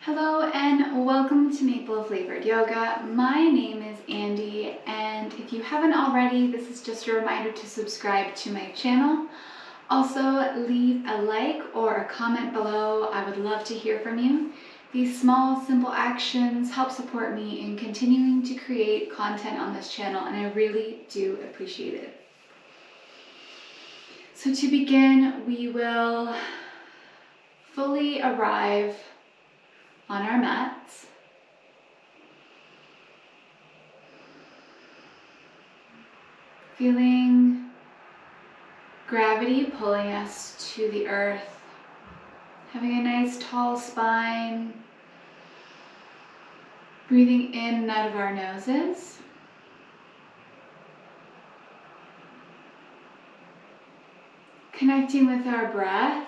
Hello and welcome to Maple Flavored Yoga. My name is Andy, and if you haven't already, this is just a reminder to subscribe to my channel. Also, leave a like or a comment below. I would love to hear from you. These small, simple actions help support me in continuing to create content on this channel, and I really do appreciate it. So to begin, we will fully arrive on our mats. Feeling gravity pulling us to the earth. Having a nice tall spine. Breathing in and out of our noses. Connecting with our breath.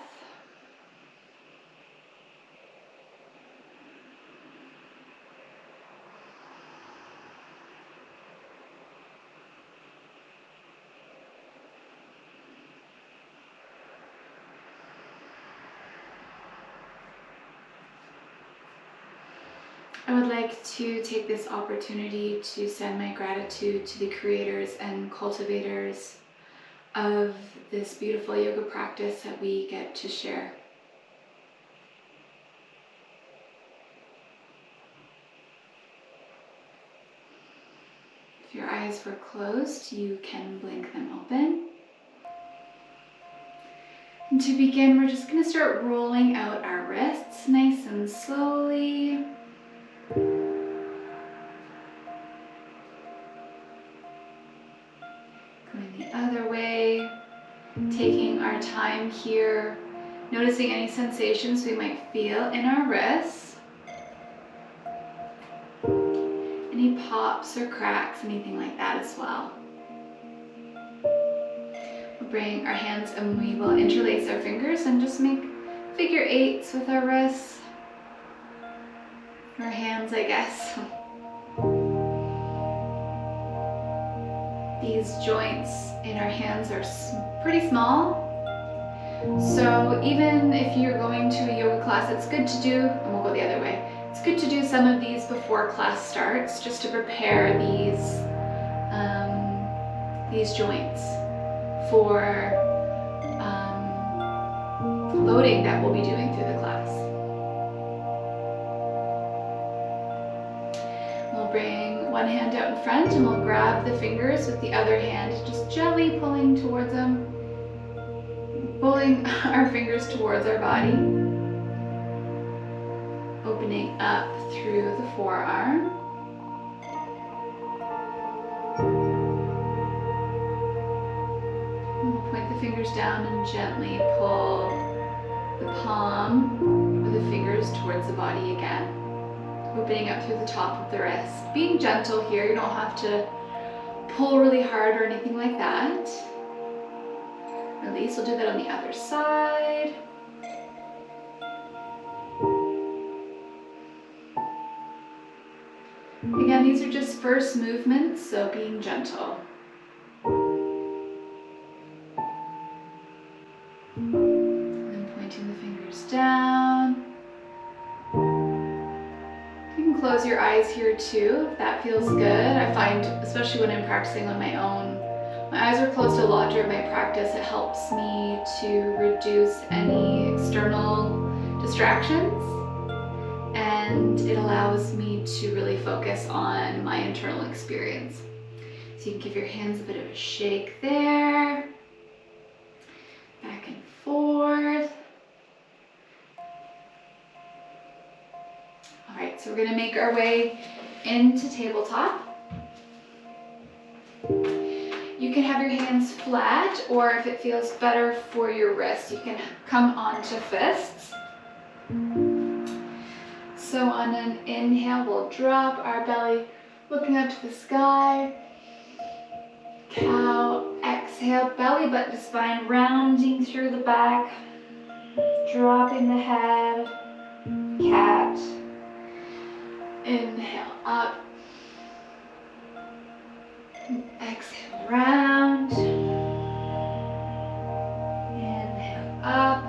I would like to take this opportunity to send my gratitude to the creators and cultivators of this beautiful yoga practice that we get to share. If your eyes were closed, you can blink them open. And to begin, we're just going to start rolling out our wrists nice and slowly. Going the other way, taking our time here, noticing any sensations we might feel in our wrists. Any pops or cracks, anything like that as well. We'll bring our hands and we will interlace our fingers and just make figure eights with our wrists. Or hands, I guess. These joints in our hands are pretty small. So even if you're going to a yoga class, it's good to do, and we'll go the other way, it's good to do some of these before class starts, just to prepare these joints for loading that we'll be doing through the class. We'll bring one hand out in front and we'll grab the fingers with the other hand, just gently pulling towards them, pulling our fingers towards our body, opening up through the forearm. We'll point the fingers down and gently pull the palm or the fingers towards the body again. Opening up through the top of the wrist. Being gentle here, you don't have to pull really hard or anything like that. Release, we'll do that on the other side. Again, these are just first movements, so being gentle. And then pointing the fingers down. Close your eyes here too, if that feels good. I find, especially when I'm practicing on my own, my eyes are closed a lot during my practice. It helps me to reduce any external distractions, and it allows me to really focus on my internal experience. So you can give your hands a bit of a shake there, back and forth. Alright, so we're going to make our way into tabletop. You can have your hands flat, or if it feels better for your wrists, you can come onto fists. So on an inhale, we'll drop our belly, looking up to the sky. Cow, exhale, belly button to spine, rounding through the back, dropping the head, cat. Inhale up, exhale round, inhale up,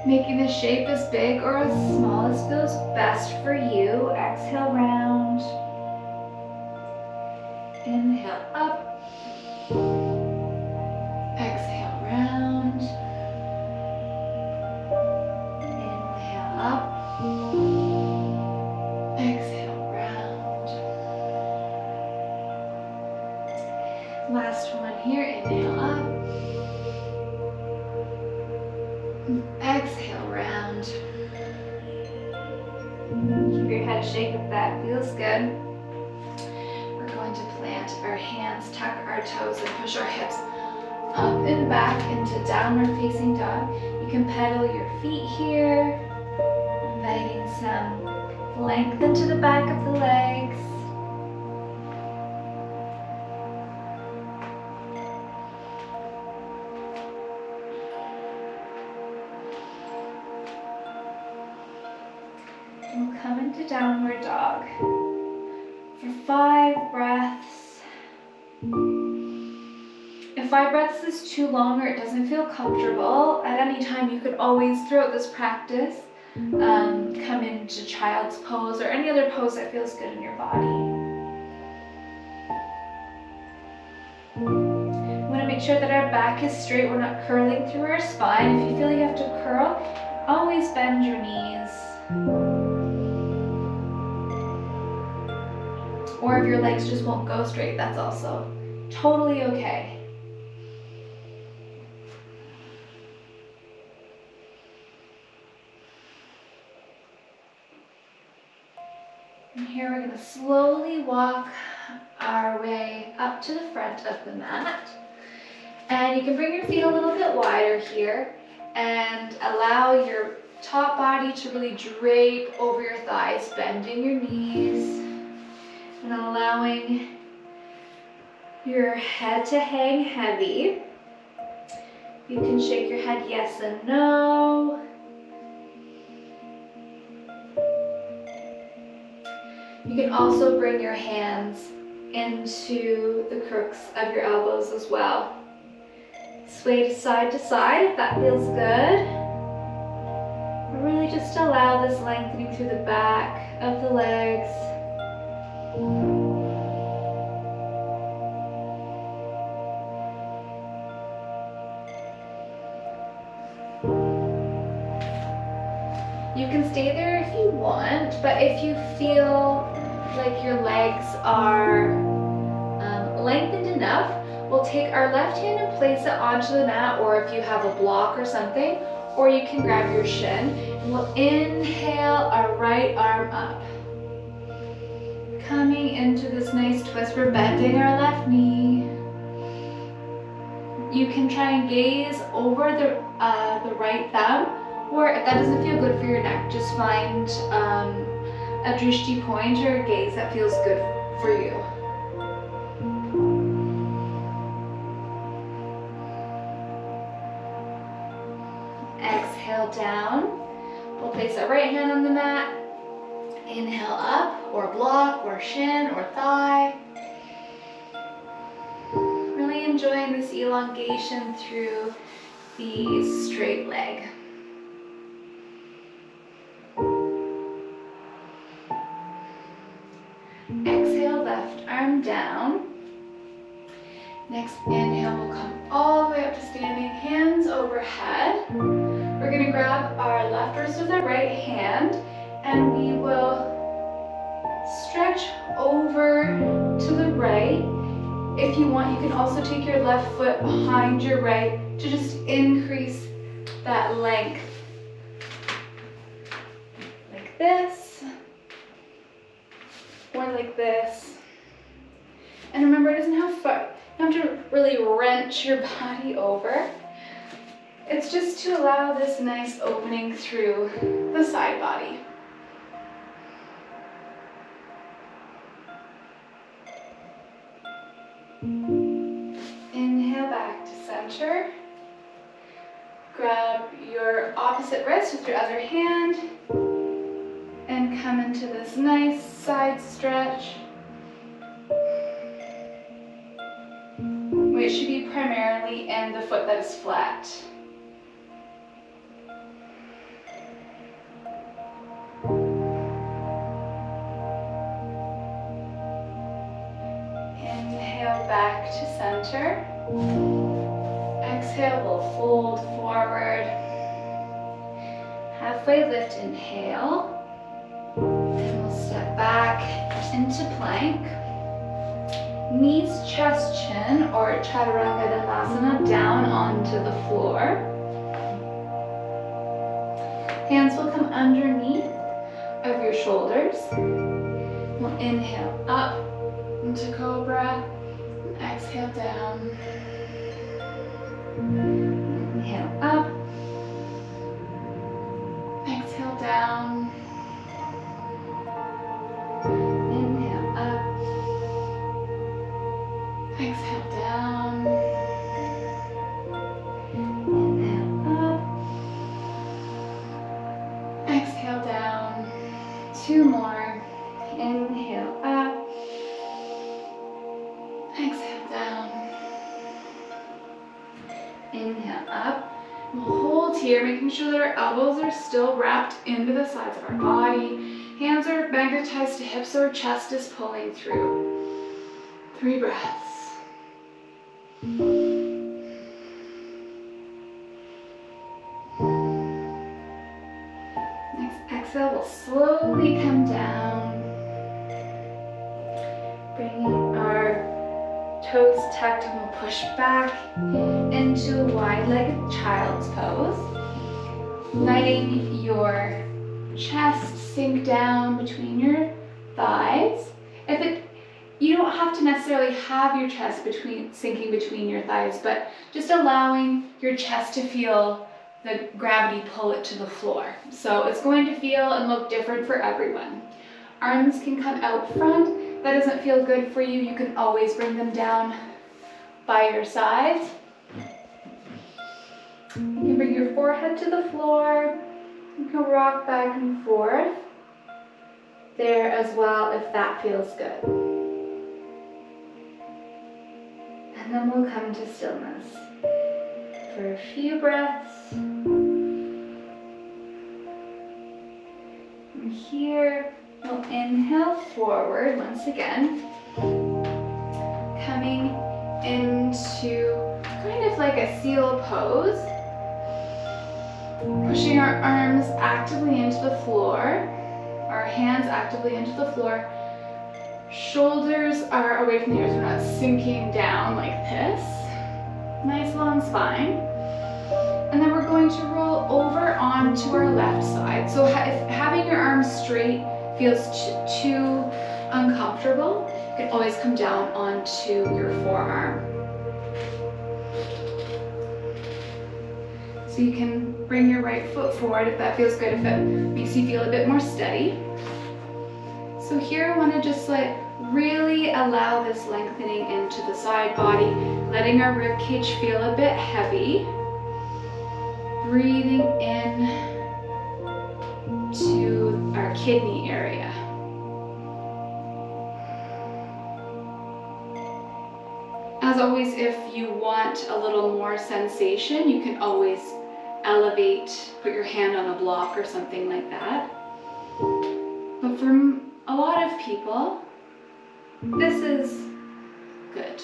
Making the shape as big or as small as feels best for you. Exhale, round. Inhale, up. Exhale, round. Inhale, up. Exhale, round. Last one here. Inhale, up. Exhale, round. Give your head a shake if that feels good. We're going to plant our hands, tuck our toes, and push our hips up and back into downward facing dog. You can pedal your feet here, inviting some length into the back of the legs. We'll come into downward dog for 5 breaths. If 5 breaths is too long or it doesn't feel comfortable, at any time you could always, throughout this practice, come into child's pose or any other pose that feels good in your body. We want to make sure that our back is straight, we're not curling through our spine. If you feel you have to curl, always bend your knees. Or if your legs just won't go straight, that's also totally okay. And here we're going to slowly walk our way up to the front of the mat. And you can bring your feet a little bit wider here and allow your top body to really drape over your thighs, bending your knees and allowing your head to hang heavy. You can shake your head yes and no. You can also bring your hands into the crooks of your elbows as well. Sway to side if that feels good. Really just allow this lengthening through the back of the legs. You can stay there if you want, but if you feel like your legs are lengthened enough, we'll take our left hand and place it onto the mat, or if you have a block or something, or you can grab your shin, and we'll inhale our right arm up. Coming into this nice twist, we're bending our left knee. You can try and gaze over the right thumb, or if that doesn't feel good for your neck, just find a drishti point or a gaze that feels good for you. Exhale down. We'll place our right hand on the mat. Inhale up, or block, or shin, or thigh. Really enjoying this elongation through the straight leg. Exhale, left arm down. Next inhale, we'll come all the way up to standing, hands overhead. We're going to grab our left wrist with our right hand, and we will stretch over to the right. If you want, you can also take your left foot behind your right to just increase that length. Like this, or like this. And remember, it doesn't have foot. You don't have to really wrench your body over. It's just to allow this nice opening through the side body. Inhale back to center. Grab your opposite wrist with your other hand and come into this nice side stretch. Weight should be primarily in the foot that is flat. center. Exhale, we'll fold forward. Halfway lift, inhale. Then we'll step back into plank. Knees, chest, chin, or Chaturanga Dandasana down onto the floor. Hands will come underneath of your shoulders. We'll inhale up into Cobra, and exhale down. Inhale up, exhale down. Inhale up, exhale down. Inhale up, exhale down. Two more. Inhale up, exhale down. Inhale up. We'll hold here, making sure that our elbows are still wrapped into the sides of our body. Hands are magnetized to hips, so our chest is pulling through. 3 breaths. Next exhale, we'll slowly come down, bringing our toes tucked, and we'll push back into a wide-legged child's pose. Letting your chest sink down between your thighs. You don't have to necessarily have your chest sinking between your thighs, but just allowing your chest to feel the gravity pull it to the floor. So it's going to feel and look different for everyone. Arms can come out front. If that doesn't feel good for you, you can always bring them down by your sides. You can bring your forehead to the floor. You can rock back and forth there as well if that feels good. And then we'll come to stillness for a few breaths. And here we'll inhale forward once again, coming into kind of like a seal pose. Pushing our arms actively into the floor, our hands actively into the floor. Shoulders are away from the ears, we're not sinking down like this. Nice long spine. And then we're going to roll over onto our left side. So if having your arms straight feels too uncomfortable, you can always come down onto your forearm. So you can bring your right foot forward if that feels good, if it makes you feel a bit more steady. So here I want to just really allow this lengthening into the side body, letting our rib cage feel a bit heavy. Breathing in to our kidney area. As always, if you want a little more sensation, you can always elevate, put your hand on a block or something like that. But for a lot of people, this is good.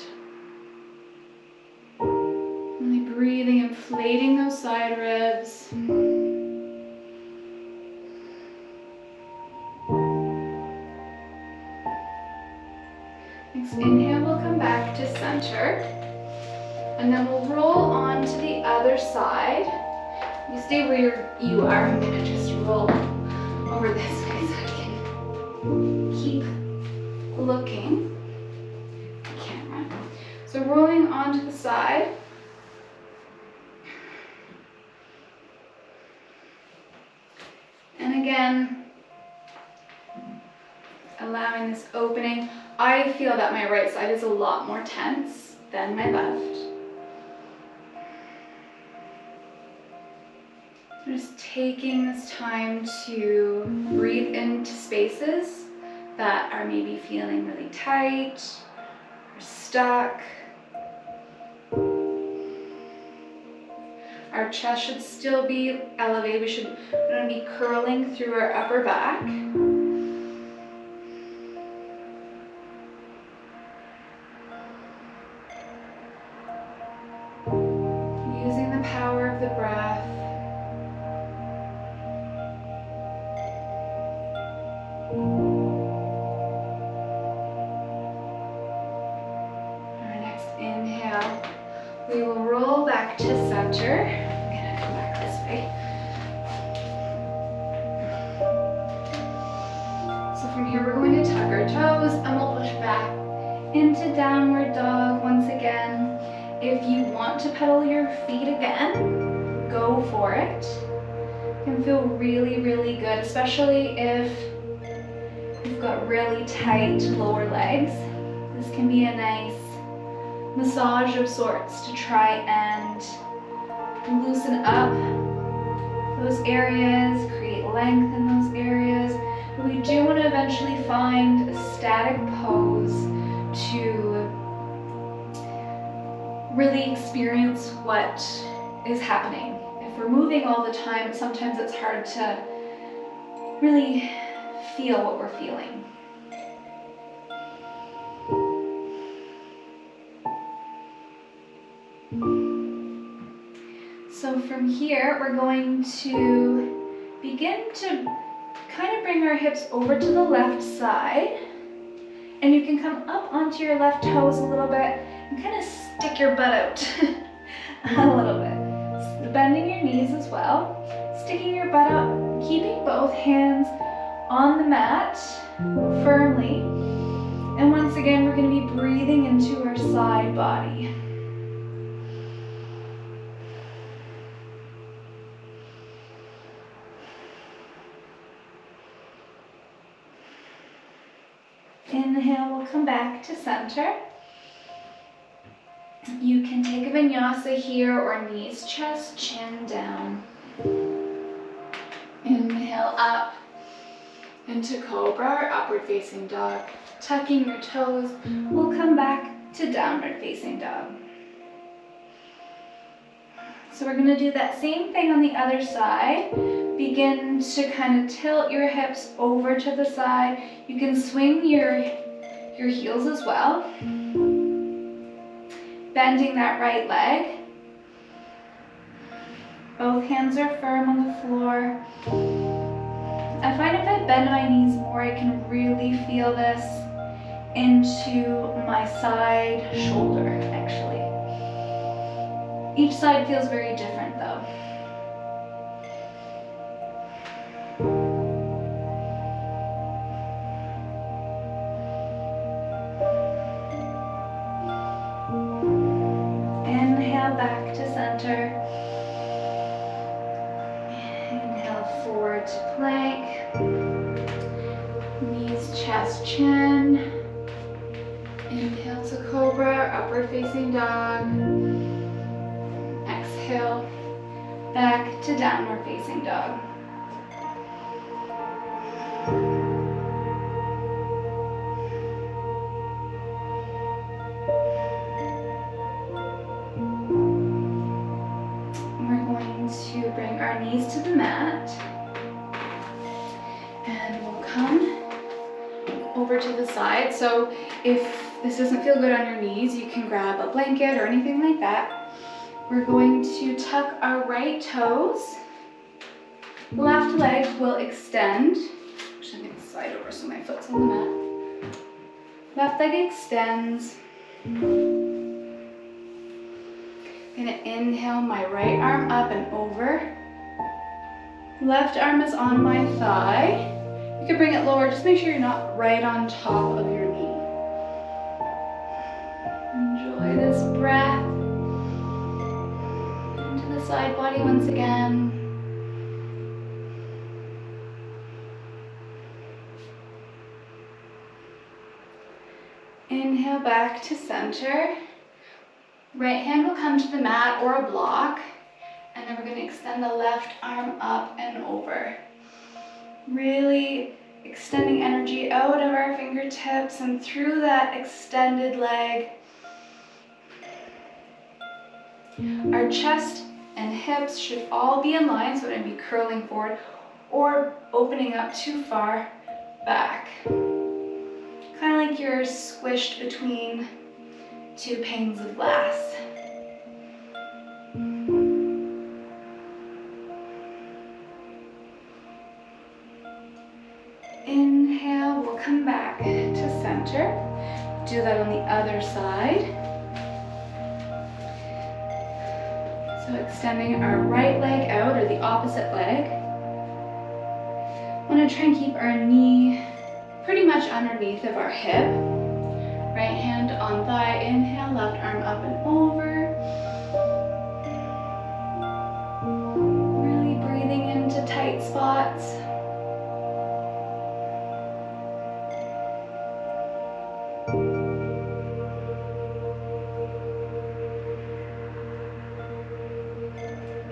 Really breathing, inflating those side ribs. Next inhale, we'll come back to center. And then we'll roll on to the other side. You stay where you are. I'm gonna just roll over this way so I can keep looking at the camera. So rolling onto the side. And again, allowing this opening. I feel that my right side is a lot more tense than my left. Just taking this time to breathe into spaces that are maybe feeling really tight or stuck. Our chest should still be elevated. We're going to be curling through our upper back. the breath. Our next inhale, we will roll back to center. I'm gonna come back this way. So from here, we're going to tuck our toes and we'll push back into downward dog once again. If you want to pedal your feet again, go for it. It can feel really, really good, especially if you've got really tight lower legs. This can be a nice massage of sorts to try and loosen up those areas, create length in those areas. But we do want to eventually find a static pose to really experience what is happening. If we're moving all the time, sometimes it's hard to really feel what we're feeling. So from here, we're going to begin to kind of bring our hips over to the left side. And you can come up onto your left toes a little bit and kind of stick your butt out a little bit. Bending your knees as well, sticking your butt out, keeping both hands on the mat firmly. And once again, we're going to be breathing into our side body. Inhale, we'll come back to center. You can take a vinyasa here or knees, chest, chin down. Inhale up into cobra or upward facing dog. Tucking your toes, we'll come back to downward facing dog. So we're going to do that same thing on the other side. Begin to kind of tilt your hips over to the side. You can swing your heels as well. Bending that right leg. Both hands are firm on the floor. I find if I bend my knees more, I can really feel this into my side shoulder, actually. Each side feels very different though. Inhale back to center. Inhale forward to plank. Knees, chest, chin. Inhale to cobra, upward facing dog. Exhale, back to downward facing dog. We're going to bring our knees to the mat and we'll come over to the side. So if this doesn't feel good on your knees, you can grab a blanket or anything like that. We're going to tuck our right toes. Left leg will extend. Actually, I'm going to slide over so my foot's on the mat. Left leg extends. I'm going to inhale my right arm up and over. Left arm is on my thigh. You can bring it lower. Just make sure you're not right on top of your knee. Enjoy this breath. Into the side body once again. Inhale back to center. Right hand will come to the mat or a block. And then we're going to extend the left arm up and over. Really extending energy out of our fingertips and through that extended leg. Our chest and hips should all be in line, so it would be curling forward or opening up too far back. Kind of like you're squished between two panes of glass. do that on the other side. So extending our right leg out, or the opposite leg. Want to try and keep our knee pretty much underneath of our hip. Right hand on thigh, inhale, left arm up and over. Really breathing into tight spots.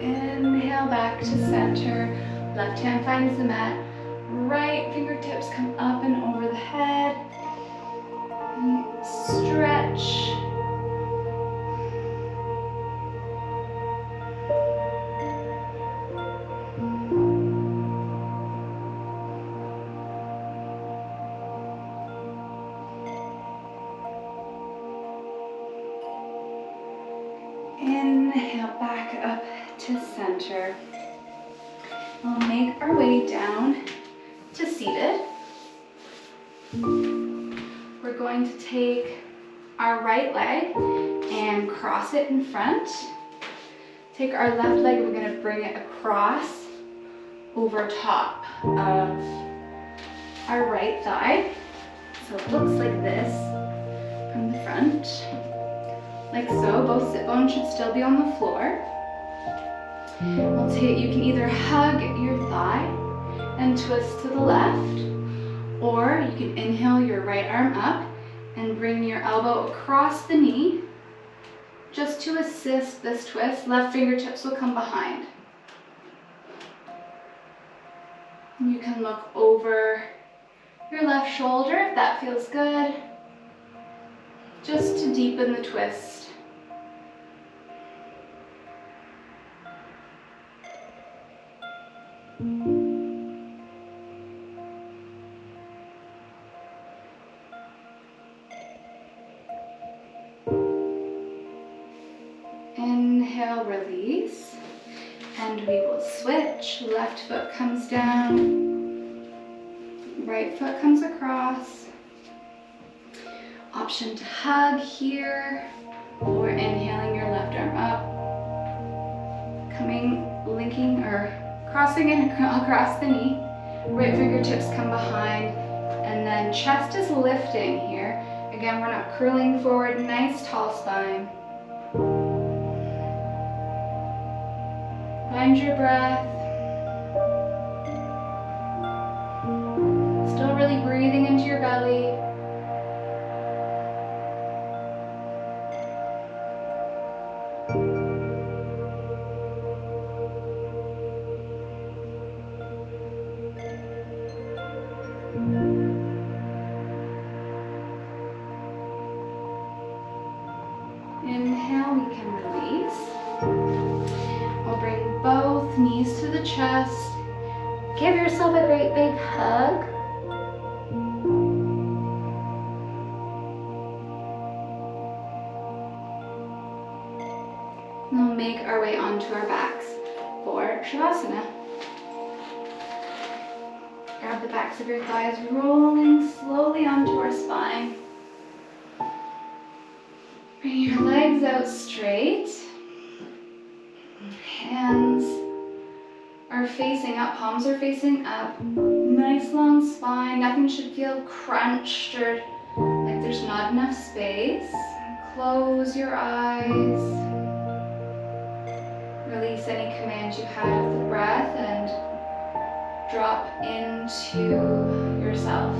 Inhale back to center. Left hand finds the mat. Right fingertips come up and over the head. Stretch. Inhale back up to center. We'll make our way down to seated. We're going to take our right leg and cross it in front. Take our left leg, we're going to bring it across over top of our right thigh. So it looks like this from the front. Like so, both sit bones should still be on the floor. You can either hug your thigh and twist to the left, or you can inhale your right arm up and bring your elbow across the knee. Just to assist this twist, left fingertips will come behind. You can look over your left shoulder if that feels good, just to deepen the twist. Inhale, release, and we will switch. Left foot comes down, right foot comes across. Option to hug here, or inhaling your left arm up, linking or crossing it across the knee. Right fingertips come behind, and then chest is lifting here. Again, we're not curling forward, nice tall spine. Find your breath. Still really breathing into your belly. Inhale, we can release. We'll bring both knees to the chest. Give yourself a great big hug. And we'll make our way onto our backs for Shavasana. Grab the backs of your thighs, rolling slowly onto our spine. Bring your legs out straight. Hands are facing up, palms are facing up. Nice long spine. Nothing should feel crunched or like there's not enough space. Close your eyes. Release any commands you had of the breath and drop into yourself.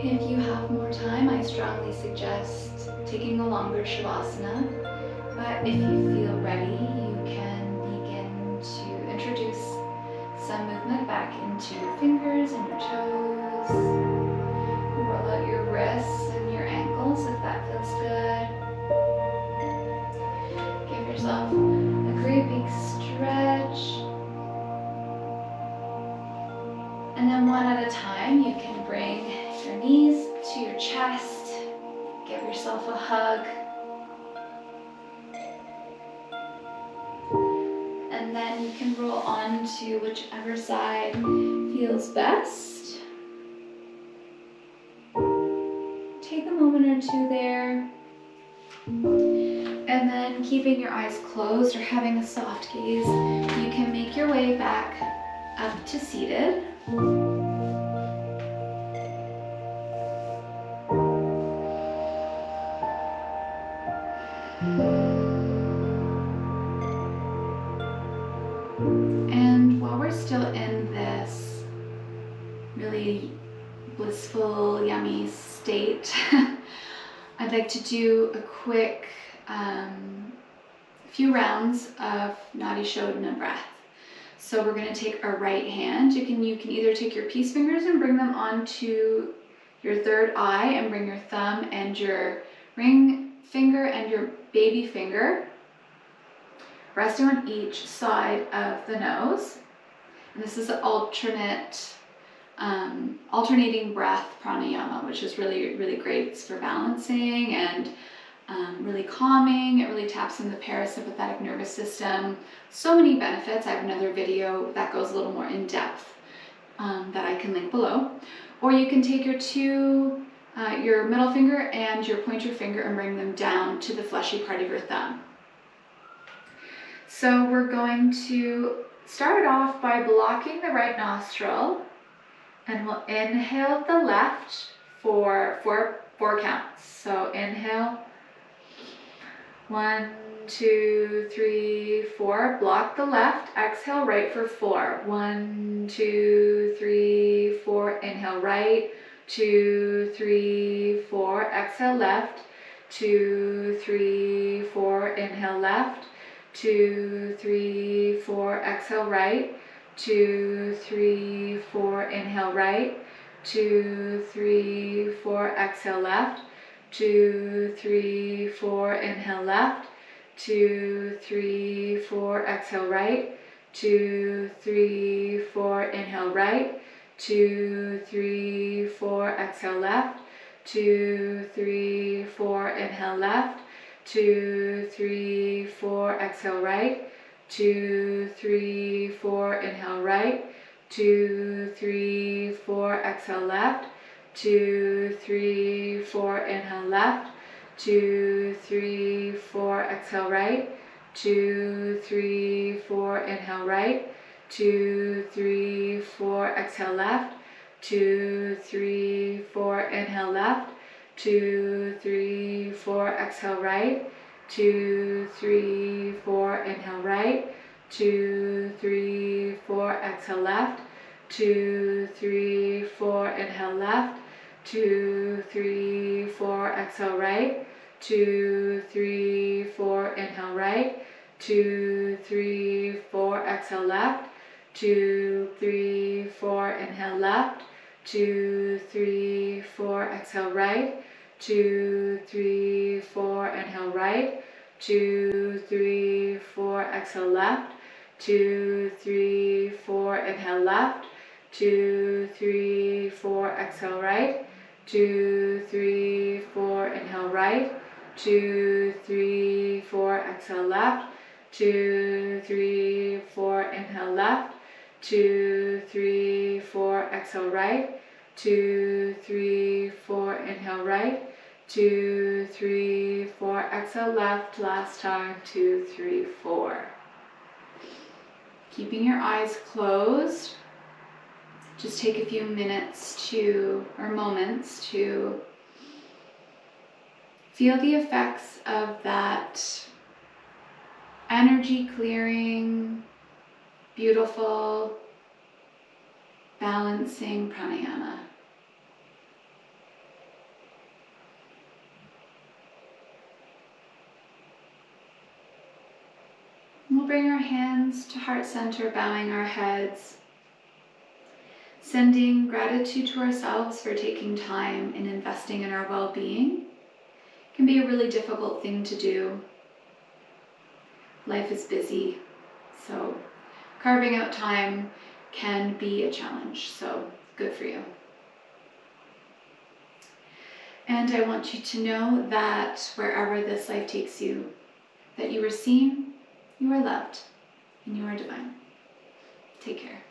If you have more time, I strongly suggest taking a longer Shavasana, but if you feel ready, you can begin to introduce some movement back into your fingers and your toes. Roll out your wrists and your ankles if that feels good. Give yourself a great big stretch. And then one at a time, you can bring your knees to your chest. Give yourself a hug. And then you can roll on to whichever side feels best. Take a moment or two there. And then keeping your eyes closed or having a soft gaze, you can make your way back up to seated. And while we're still in this really blissful, yummy state, I'd like to do a quick few rounds of Nadi Shodhana breath. So we're going to take our right hand. You can either take your peace fingers and bring them onto your third eye and bring your thumb and your ring finger and your baby finger resting on each side of the nose. And this is an alternating breath pranayama, which is really, really great. It's for balancing and really calming. It really taps in the parasympathetic nervous system. So many benefits. I have another video that goes a little more in depth that I can link below. Or you can take your middle finger and your pointer finger and bring them down to the fleshy part of your thumb. So we're going to start off by blocking the right nostril, and we'll inhale the left for four counts. So inhale, 1, 2, 3, 4. Block the left. Exhale right for 4. 1, 2, 3, 4. Inhale right. 2, 3, 4. Exhale left. 2, 3, 4. Inhale left. 2, 3, 4. Exhale right. 2, 3, 4. Inhale right. 2, 3, 4. Exhale left. 2, 3, 4. Inhale left. 2, 3, 4. Exhale right. 2, 3, 4. Inhale right. 2, 3, 4. Exhale left. 2, 3, 4. Inhale left. 2, 3, 4. Exhale right. 2, 3, 4. Inhale right. 2, 3, 4. Exhale left. 2, 3, 4. Inhale left. 2, 3, 4. Exhale right. 2, 3, 4. Inhale right. 2, 3, 4. Exhale left. 2, 3, 4. Inhale left. 2, 3, 4. Exhale right. 2, 3, 4. Inhale right. 2, 3, 4. Exhale left. 2, 3, 4. Inhale left. 2, 3, 4. Exhale right. 2, 3, 4. Inhale right. 2, 3, 4. Exhale left. 2, 3, 4. Inhale left. 2, 3, 4. Exhale right. 2, 3, 4. Inhale right. 2, 3, 4. Exhale left. 2, 3, 4. Inhale left. 2, 3, 4. Exhale right. 2, 3, 4. Inhale right. 2, 3, 4. Exhale left. 2, 3, 4. Inhale left. 2, 3, 4. Exhale right. 2, 3, 4. Inhale right. 2, 3, 4. Exhale left. Last time. 2, 3, 4. Keeping your eyes closed. Just take a few moments to feel the effects of that energy clearing, beautiful, balancing pranayama. bring our hands to heart center, bowing our heads, sending gratitude to ourselves for taking time and investing in our well-being. It can be a really difficult thing to do. Life is busy, so carving out time can be a challenge, so good for you. And I want you to know that wherever this life takes you, that you are seen, you are loved, and you are divine. Take care.